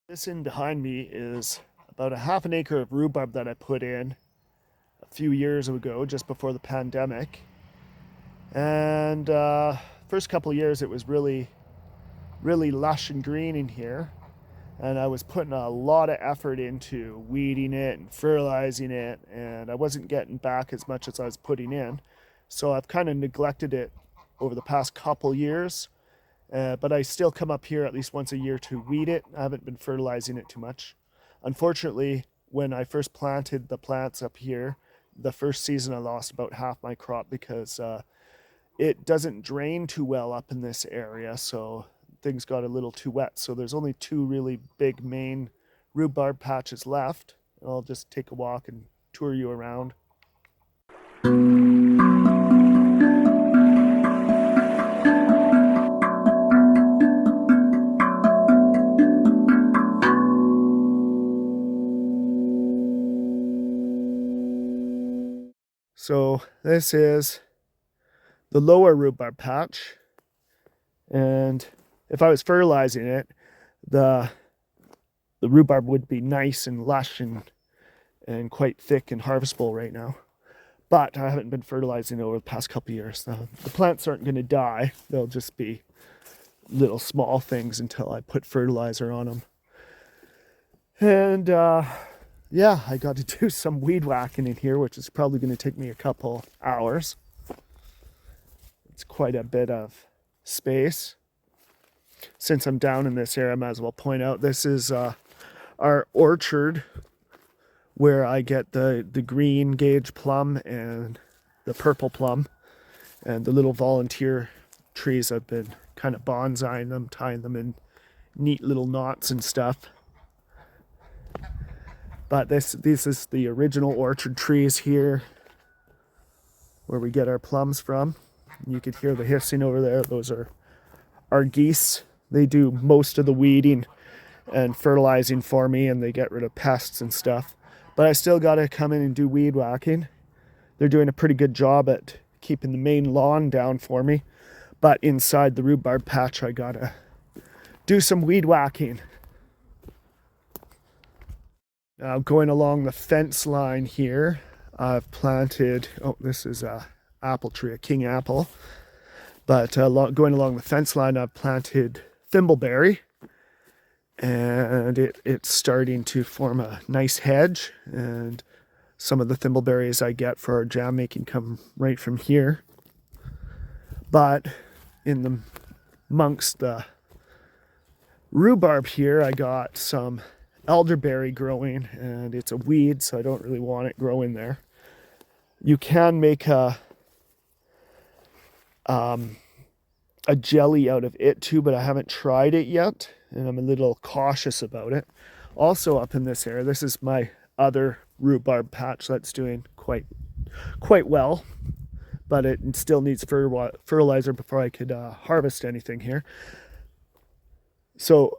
This in behind me is about a half an acre of rhubarb that I put in a few years ago, just before the pandemic. And first couple of years, it was really lush and green in here. And I was putting a lot of effort into weeding it and fertilizing it, and I wasn't getting back as much as I was putting in. So I've kind of neglected it over the past couple years. But I still come up here at least once a year to weed it. I haven't been fertilizing it too much. Unfortunately, when I first planted the plants up here, the first season I lost about half my crop because it doesn't drain too well up in this area, so things got a little too wet. So there's only two really big main rhubarb patches left. I'll just take a walk and tour you around. So this is the lower rhubarb patch, and if I was fertilizing it, the rhubarb would be nice and lush and quite thick and harvestable right now. But I haven't been fertilizing it over the past couple of years. The plants aren't going to die. They'll just be little small things until I put fertilizer on them. And yeah, I got to do some weed whacking in here, which is probably going to take me a couple hours. It's quite a bit of space. Since I'm down in this area, I might as well point out this is our orchard where I get the green gauge plum and the purple plum, and the little volunteer trees. I've been kind of bonsaiing them, tying them in neat little knots and stuff. But this is the original orchard trees here where we get our plums from. You could hear the hissing over there. Those are our geese. They do most of the weeding and fertilizing for me, and they get rid of pests and stuff. But I still got to come in and do weed whacking. They're doing a pretty good job at keeping the main lawn down for me. But inside the rhubarb patch, I got to do some weed whacking. Now, going along the fence line here, I've planted, this is a apple tree, a king apple. But going along the fence line, I've planted thimbleberry, and it's starting to form a nice hedge. And some of the thimbleberries I get for our jam making come right from here. But amongst the rhubarb here, I got some elderberry growing, and it's a weed, so I don't really want it growing there. You can make a jelly out of it too, but I haven't tried it yet, and I'm a little cautious about it. Also up in this area, this is my other rhubarb patch that's doing quite well, but it still needs fertilizer before I could harvest anything here. So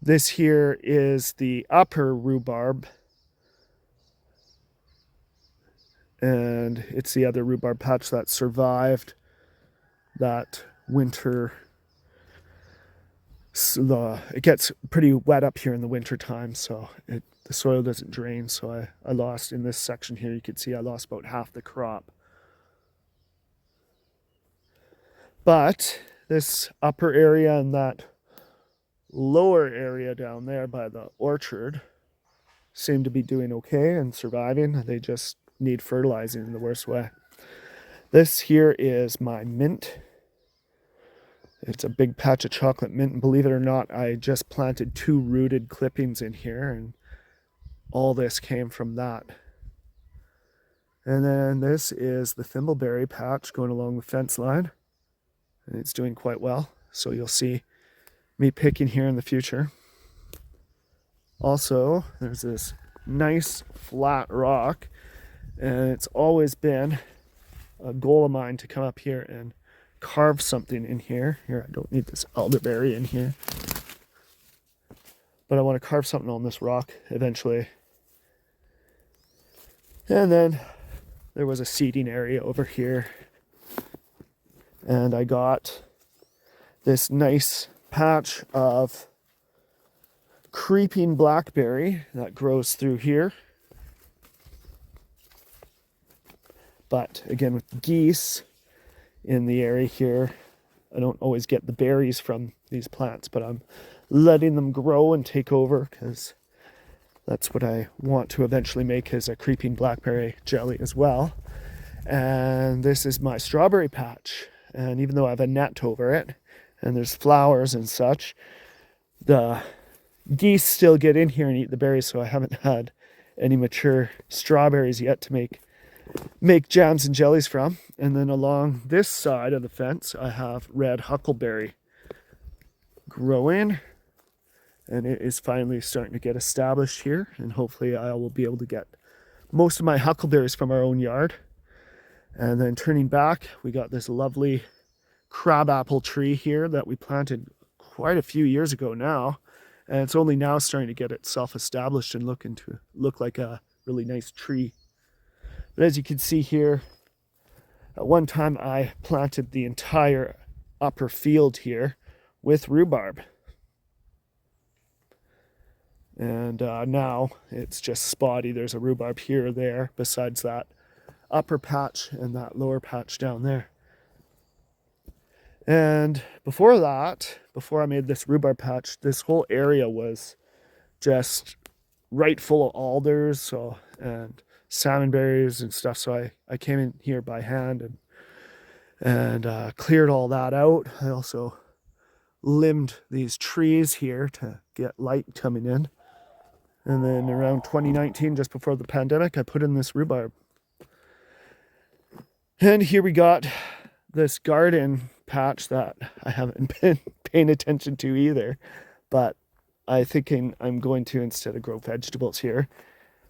this here is the upper rhubarb, and it's the other rhubarb patch that survived that winter. So it gets pretty wet up here in the winter time, so the soil doesn't drain. So I lost in this section here. You can see I lost about half the crop. But this upper area and that lower area down there by the orchard seem to be doing okay and surviving. They just need fertilizing in the worst way. This here is my mint. It's a big patch of chocolate mint, and believe it or not, I just planted 2 rooted clippings in here, and all this came from that. And then this is the thimbleberry patch going along the fence line, and it's doing quite well. So you'll see me picking here in the future. Also, there's this nice flat rock, and it's always been a goal of mine to come up here and carve something in here. Here, I don't need this elderberry in here, but I want to carve something on this rock eventually. And then there was a seating area over here And I got this nice patch of creeping blackberry that grows through here. But again, with geese in the area here, I don't always get the berries from these plants, but I'm letting them grow and take over because that's what I want to eventually make, is a creeping blackberry jelly as well. And this is my strawberry patch. And even though I have a net over it and there's flowers and such, the geese still get in here and eat the berries, so I haven't had any mature strawberries yet to make jams and jellies from. And then along this side of the fence, I have red huckleberry growing, and it is finally starting to get established here, and hopefully I will be able to get most of my huckleberries from our own yard. And then turning back, we got this lovely crabapple tree here that we planted quite a few years ago now, and it's only now starting to get itself established and look like a really nice tree. But as you can see here, at one time I planted the entire upper field here with rhubarb. And now it's just spotty. There's a rhubarb here or there besides that upper patch and that lower patch down there. And before that, before I made this rhubarb patch, this whole area was just right full of alders and salmon berries and stuff. So I came in here by hand and cleared all that out. I also limbed these trees here to get light coming in. And then around 2019, just before the pandemic, I put in this rhubarb. And here we got this garden patch that I haven't been paying attention to either. But I'm thinking I'm going to, instead of grow vegetables here,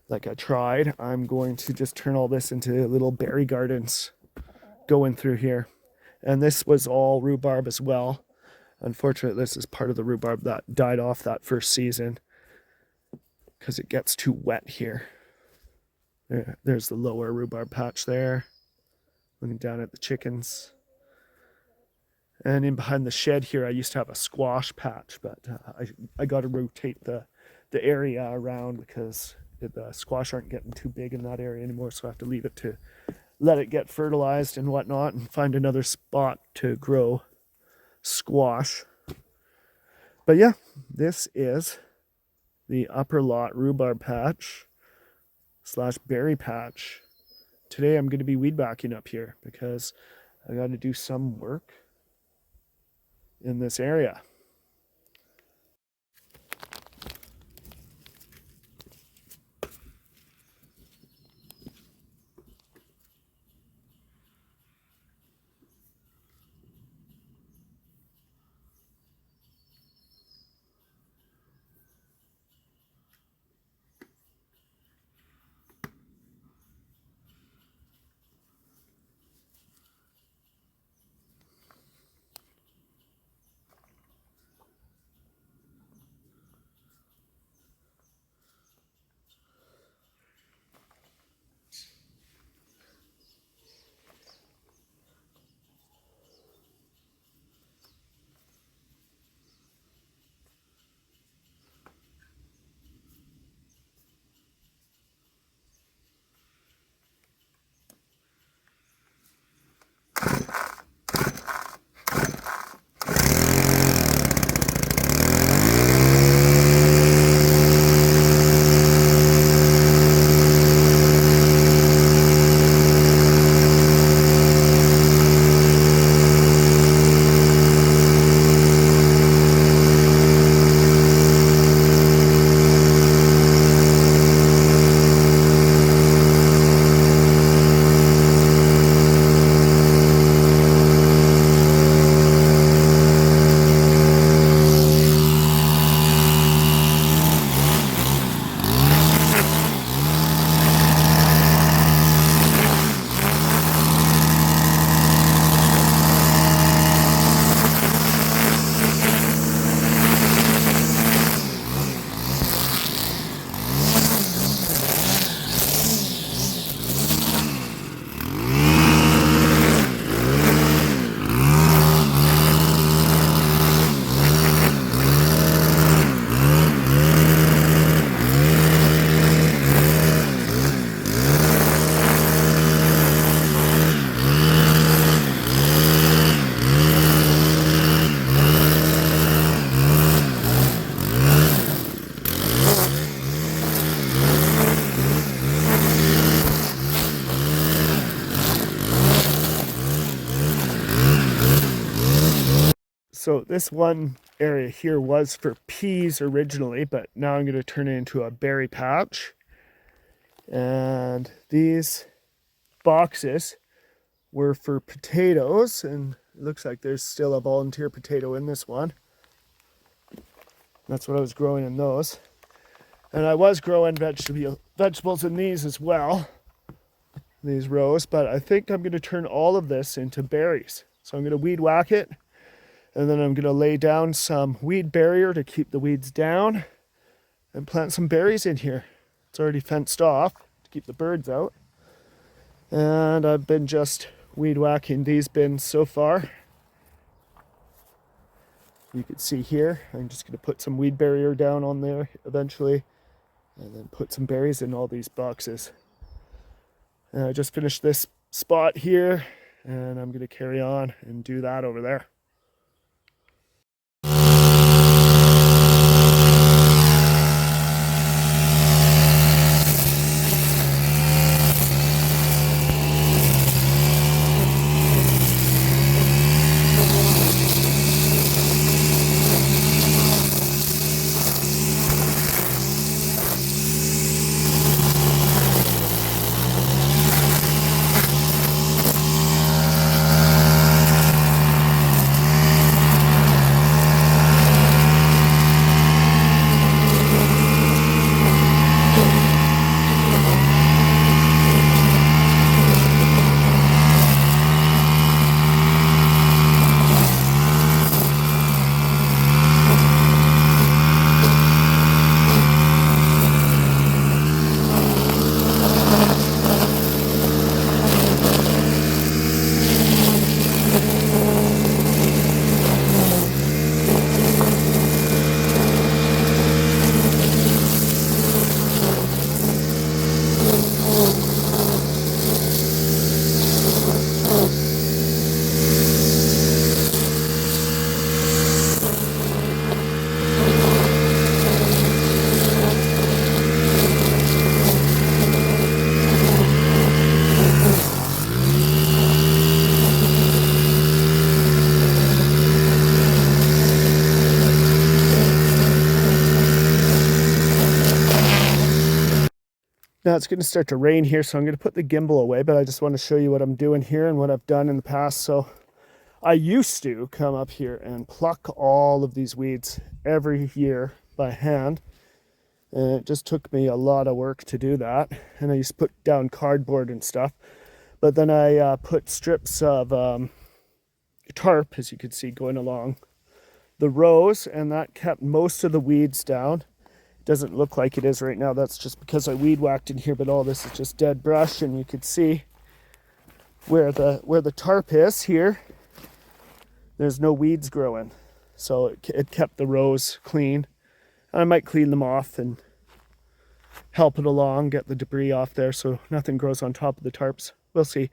like I tried, I'm going to just turn all this into little berry gardens going through here. And this was all rhubarb as well. Unfortunately, this is part of the rhubarb that died off that first season because it gets too wet here. There's the lower rhubarb patch there, looking down at the chickens. And in behind the shed here, I used to have a squash patch, but I got to rotate the area around because the squash aren't getting too big in that area anymore, so I have to leave it to let it get fertilized and whatnot and find another spot to grow squash. But yeah, this is the upper lot rhubarb patch / berry patch. Today I'm going to be weed backing up here because I got to do some work in this area. So this one area here was for peas originally, but now I'm going to turn it into a berry patch. And these boxes were for potatoes, and it looks like there's still a volunteer potato in this one. That's what I was growing in those. And I was growing vegetables in these as well, these rows, but I think I'm going to turn all of this into berries. So I'm going to weed whack it, and then I'm going to lay down some weed barrier to keep the weeds down and plant some berries in here. It's already fenced off to keep the birds out. And I've been just weed whacking these bins so far. You can see here, I'm just going to put some weed barrier down on there eventually, and then put some berries in all these boxes. And I just finished this spot here, and I'm going to carry on and do that over there. Now it's going to start to rain here, so I'm going to put the gimbal away, but I just want to show you what I'm doing here and what I've done in the past. So I used to come up here and pluck all of these weeds every year by hand. And it just took me a lot of work to do that. And I used to put down cardboard and stuff. But then I put strips of tarp, as you can see, going along the rows, and that kept most of the weeds down. Doesn't look like it is right now. That's just because I weed whacked in here, but all this is just dead brush, and you can see where the tarp is here. There's no weeds growing, so it kept the rows clean. I might clean them off and help it along, get the debris off there so nothing grows on top of the tarps. We'll see.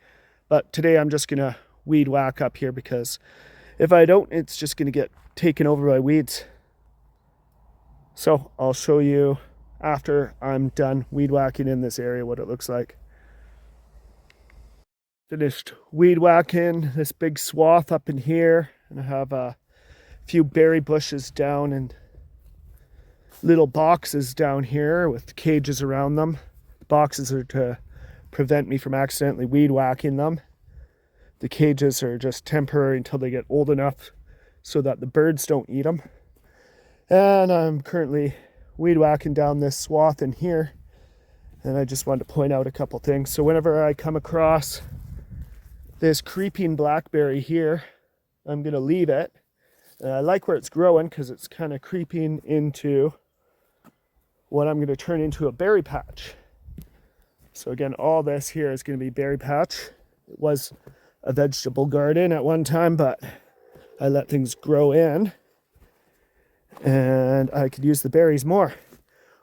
But today I'm just gonna weed whack up here, because if I don't, it's just gonna get taken over by weeds. So I'll show you after I'm done weed whacking in this area what it looks like. Finished weed whacking this big swath up in here, and I have a few berry bushes down and little boxes down here with cages around them. The boxes are to prevent me from accidentally weed whacking them. The cages are just temporary until they get old enough so that the birds don't eat them. And I'm currently weed whacking down this swath in here, and I just wanted to point out a couple things. So whenever I come across this creeping blackberry here, I'm going to leave it. And I like where it's growing because it's kind of creeping into what I'm going to turn into a berry patch. So again, all this here is going to be berry patch. It was a vegetable garden at one time, but I let things grow in, and I could use the berries more.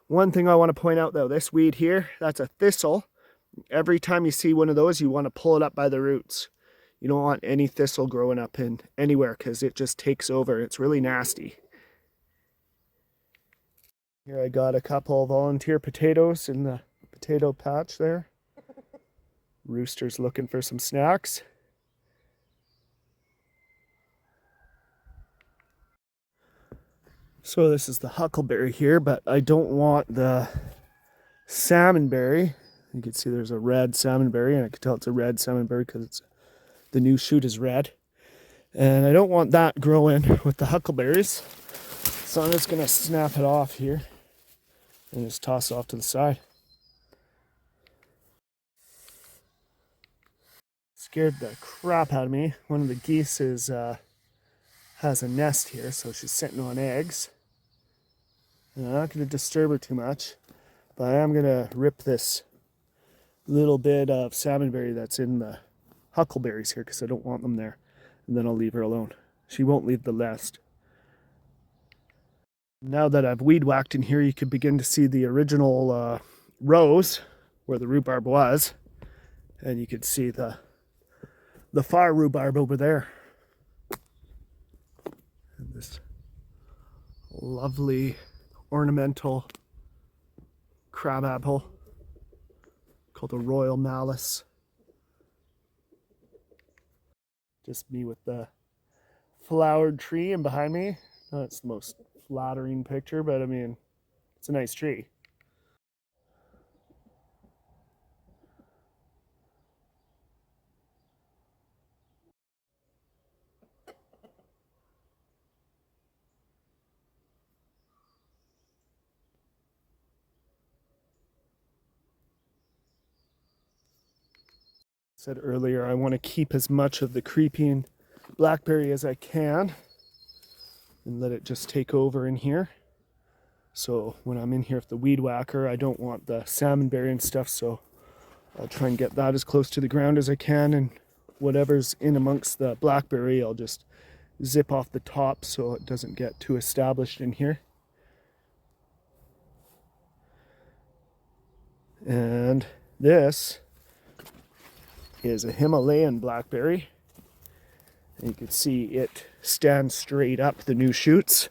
One thing I want to point out though, this weed here, that's a thistle. Every time you see one of those, you want to pull it up by the roots. You don't want any thistle growing up in anywhere because it just takes over. It's really nasty. Here I got a couple volunteer potatoes in the potato patch there. Rooster's looking for some snacks. So this is the huckleberry here, but I don't want the salmonberry. You can see there's a red salmonberry, and I can tell it's a red salmonberry because the new shoot is red. And I don't want that growing with the huckleberries. So I'm just gonna snap it off here and just toss it off to the side. Scared the crap out of me. One of the geese has a nest here, so she's sitting on eggs. And I'm not gonna disturb her too much, but I am gonna rip this little bit of salmonberry that's in the huckleberries here because I don't want them there. And then I'll leave her alone. She won't leave the nest. Now that I've weed whacked in here, you could begin to see the original rows where the rhubarb was. And you could see the far rhubarb over there. And this lovely ornamental crabapple called a royal malice. Just me with the flowered tree and behind me. Not it's the most flattering picture, but I mean, it's a nice tree. Said earlier, I want to keep as much of the creeping blackberry as I can and let it just take over in here. So when I'm in here with the weed whacker, I don't want the salmonberry and stuff, so I'll try and get that as close to the ground as I can, and whatever's in amongst the blackberry, I'll just zip off the top so it doesn't get too established in here. And this is a Himalayan blackberry. And you can see it stands straight up the new shoots.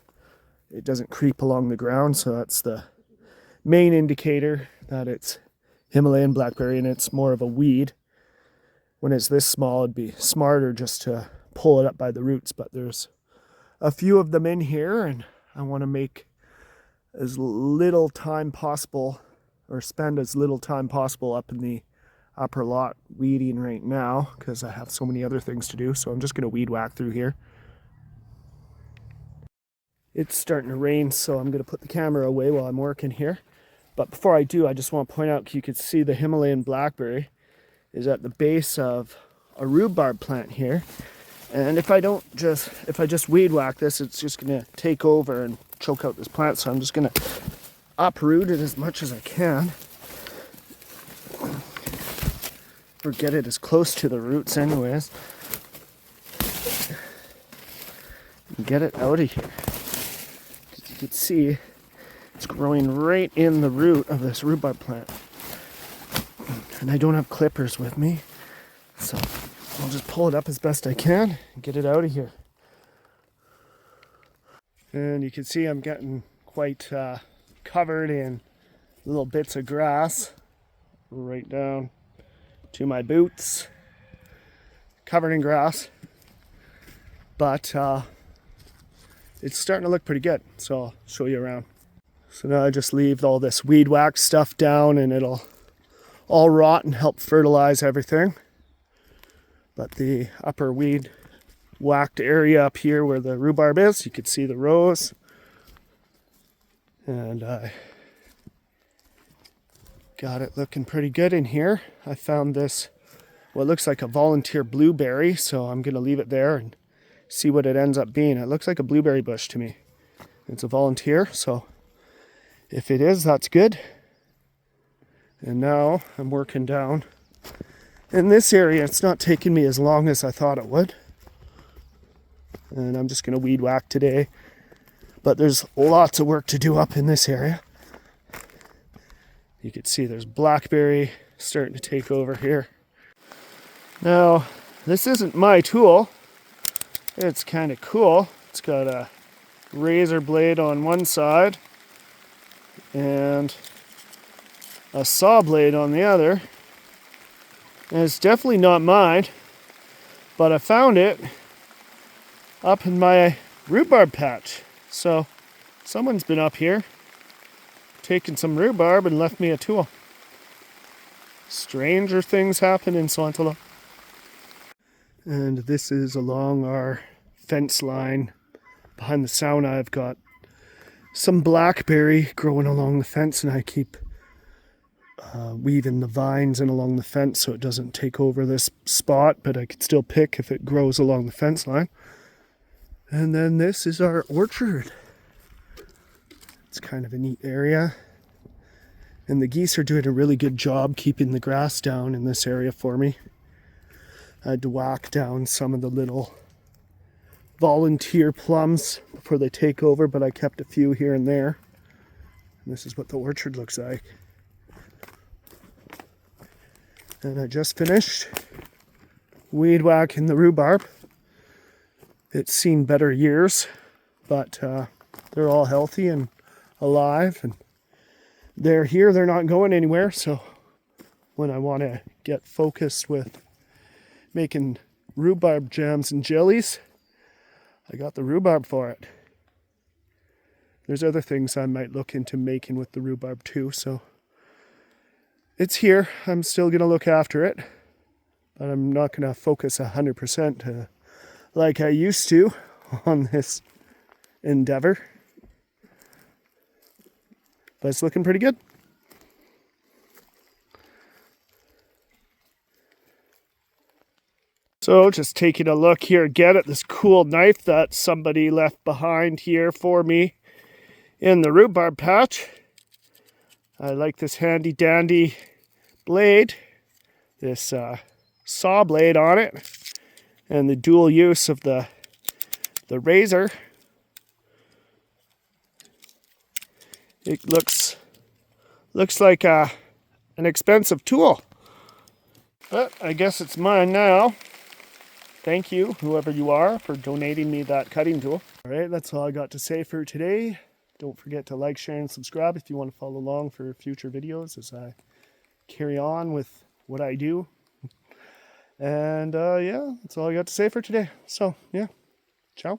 It doesn't creep along the ground, so that's the main indicator that it's Himalayan blackberry and it's more of a weed. When it's this small, it'd be smarter just to pull it up by the roots, but there's a few of them in here, and I want to make as little time possible, or spend as little time possible up in the upper lot weeding right now because I have so many other things to do. So I'm just going to weed whack through here. It's starting to rain, so I'm going to put the camera away while I'm working here. But before I do, I just want to point out, you can see the Himalayan blackberry is at the base of a rhubarb plant here. And if I just weed whack this, it's just going to take over and choke out this plant. So I'm just going to uproot it as much as I can. Or get it as close to the roots anyways. And get it out of here. As you can see, it's growing right in the root of this rhubarb plant. And I don't have clippers with me, so I'll just pull it up as best I can and get it out of here. And you can see I'm getting quite covered in little bits of grass right down to my boots, covered in grass, but it's starting to look pretty good, so I'll show you around. So now I just leave all this weed whack stuff down and it'll all rot and help fertilize everything. But the upper weed whacked area up here where the rhubarb is, you can see the rows, and I got it looking pretty good in here. I found this, what looks like a volunteer blueberry, so I'm going to leave it there and see what it ends up being. It looks like a blueberry bush to me. It's a volunteer, so if it is, that's good. And now I'm working down in this area. It's not taking me as long as I thought it would. And I'm just going to weed whack today. But there's lots of work to do up in this area. You can see there's blackberry starting to take over here. Now, this isn't my tool. It's kind of cool. It's got a razor blade on one side and a saw blade on the other. And it's definitely not mine, but I found it up in my rhubarb patch. So Someone's been up here, taken some rhubarb and left me a tool. Stranger things happen in Swantala. And this is along our fence line. Behind the sauna, I've got some blackberry growing along the fence, and I keep weaving the vines in along the fence so it doesn't take over this spot, but I could still pick if it grows along the fence line. And then this is our orchard. It's kind of a neat area. And the geese are doing a really good job keeping the grass down in this area for me. I had to whack down some of the little volunteer plums before they take over, but I kept a few here and there. And this is what the orchard looks like. And I just finished weed whacking the rhubarb. It's seen better years, but they're all healthy and alive, and they're here, they're not going anywhere. So when I want to get focused with making rhubarb jams and jellies, I got the rhubarb for it. There's other things I might look into making with the rhubarb too, so it's here. I'm still going to look after it, but I'm not going to focus 100% like I used to on this endeavor. But it's looking pretty good. So just taking a look here again at this cool knife that somebody left behind here for me in the rhubarb patch. I like this handy dandy blade, this saw blade on it, and the dual use of the razor. It looks like an expensive tool, but I guess it's mine now. Thank you, whoever you are, for donating me that cutting tool. All right, that's all I got to say for today. Don't forget to like, share, and subscribe if you want to follow along for future videos as I carry on with what I do. And yeah, that's all I got to say for today. So yeah, ciao.